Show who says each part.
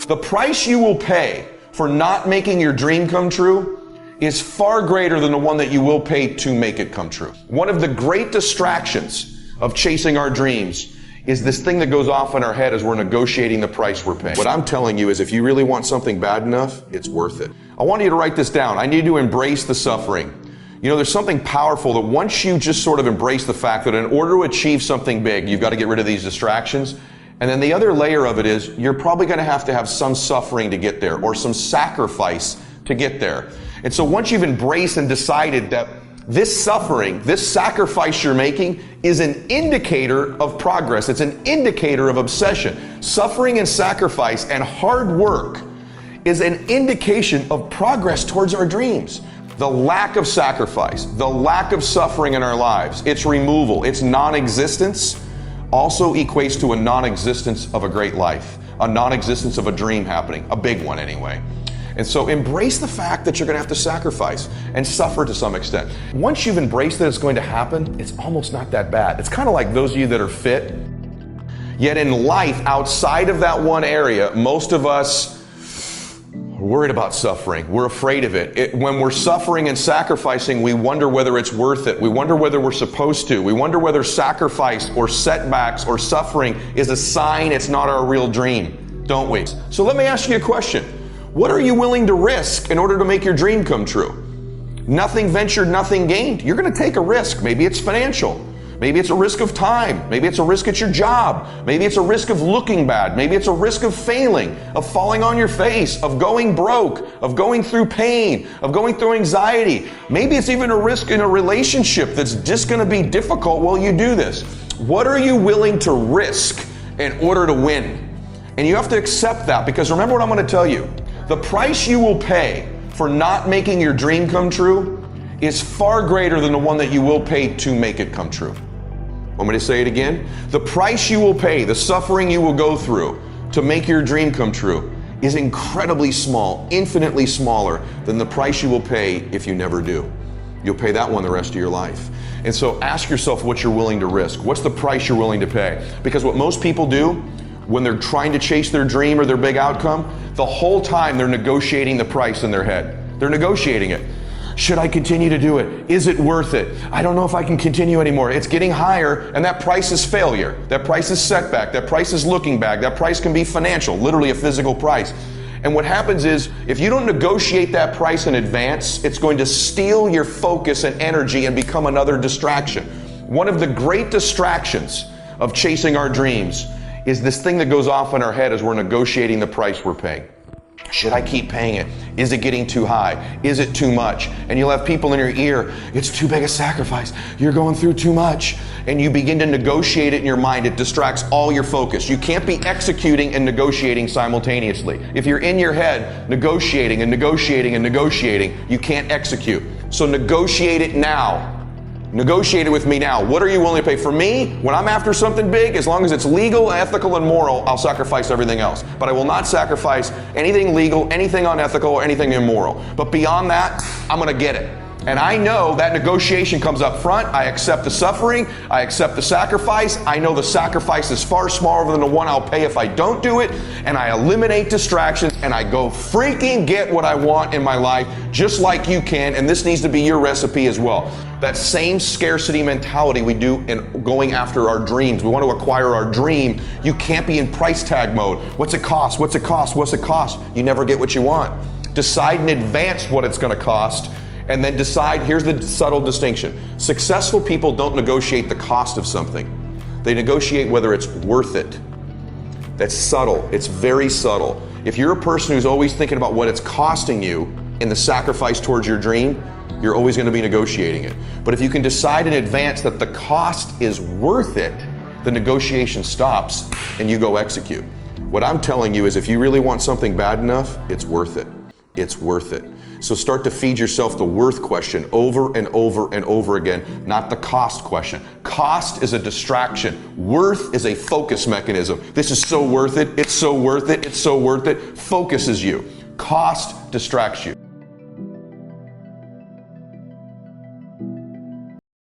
Speaker 1: The price you will pay for not making your dream come true is far greater than the one that you will pay to make it come true. One of the great distractions of chasing our dreams is this thing that goes off in our head as we're negotiating the price we're paying. What I'm telling you is if you really want something bad enough, it's worth it. I want you to write this down. I need you to embrace the suffering. You know, there's something powerful that once you just sort of embrace the fact that in order to achieve something big, you've got to get rid of these distractions. And then the other layer of it is you're probably going to have some suffering to get there or some sacrifice to get there. And so once you've embraced and decided that this suffering, this sacrifice you're making is an indicator of progress. It's an indicator of obsession. Suffering and sacrifice and hard work is an indication of progress towards our dreams. The lack of sacrifice, the lack of suffering in our lives, its removal, its non-existence also equates to a non-existence of a great life, a non-existence of a dream happening, a big one anyway. And so embrace the fact that you're going to have to sacrifice and suffer to some extent. Once you've embraced that it's going to happen, it's almost not that bad. It's kind of like those of you that are fit. Yet in life, outside of that one area, most of us are worried about suffering. We're afraid of it. When we're suffering and sacrificing, we wonder whether it's worth it. We wonder whether we're supposed to. We wonder whether sacrifice or setbacks or suffering is a sign it's not our real dream, don't we? So let me ask you a question. What are you willing to risk in order to make your dream come true? Nothing ventured, nothing gained. You're going to take a risk. Maybe it's financial. Maybe it's a risk of time. Maybe it's a risk at your job. Maybe it's a risk of looking bad. Maybe it's a risk of failing, of falling on your face, of going broke, of going through pain, of going through anxiety. Maybe it's even a risk in a relationship that's just going to be difficult while you do this. What are you willing to risk in order to win? And you have to accept that, because remember what I'm going to tell you. The price you will pay for not making your dream come true is far greater than the one that you will pay to make it come true. Want me to say it again? The price you will pay, the suffering you will go through to make your dream come true is incredibly small, infinitely smaller than the price you will pay if you never do. You'll pay that one the rest of your life. And so ask yourself what you're willing to risk. What's the price you're willing to pay? Because what most people do when they're trying to chase their dream or their big outcome, the whole time they're negotiating the price in their head. They're negotiating it. Should I continue to do it? Is it worth it? I don't know if I can continue anymore. It's getting higher, and that price is failure. That price is setback. That price is looking back. That price can be financial, literally a physical price. And what happens is, if you don't negotiate that price in advance, it's going to steal your focus and energy and become another distraction. One of the great distractions of chasing our dreams is this thing that goes off in our head as we're negotiating the price we're paying. Should I keep paying it? Is it getting too high? Is it too much? And you'll have people in your ear, it's too big a sacrifice. You're going through too much. And you begin to negotiate it in your mind. It distracts all your focus. You can't be executing and negotiating simultaneously. If you're in your head negotiating and negotiating and negotiating, you can't execute. So negotiate it now. Negotiate it with me now. What are you willing to pay? For me, when I'm after something big, as long as it's legal, ethical, and moral, I'll sacrifice everything else. But I will not sacrifice anything legal, anything unethical, or anything immoral. But beyond that, I'm going to get it. And I know that negotiation comes up front. I accept the suffering. I accept the sacrifice. I know the sacrifice is far smaller than the one I'll pay if I don't do it. And I eliminate distractions and I go freaking get what I want in my life, just like you can. And this needs to be your recipe as well. That same scarcity mentality we do in going after our dreams. We want to acquire our dream. You can't be in price tag mode. What's it cost? What's it cost? What's it cost? You never get what you want. Decide in advance what it's going to cost. And then decide, here's the subtle distinction. Successful people don't negotiate the cost of something. They negotiate whether it's worth it. That's subtle. It's very subtle. If you're a person who's always thinking about what it's costing you in the sacrifice towards your dream, you're always going to be negotiating it. But if you can decide in advance that the cost is worth it, the negotiation stops and you go execute. What I'm telling you is if you really want something bad enough, it's worth it. It's worth it. So start to feed yourself the worth question over and over and over again, not the cost question. Cost is a distraction. Worth is a focus mechanism. This is so worth it. It's so worth it. It's so worth it. Focuses you. Cost distracts you.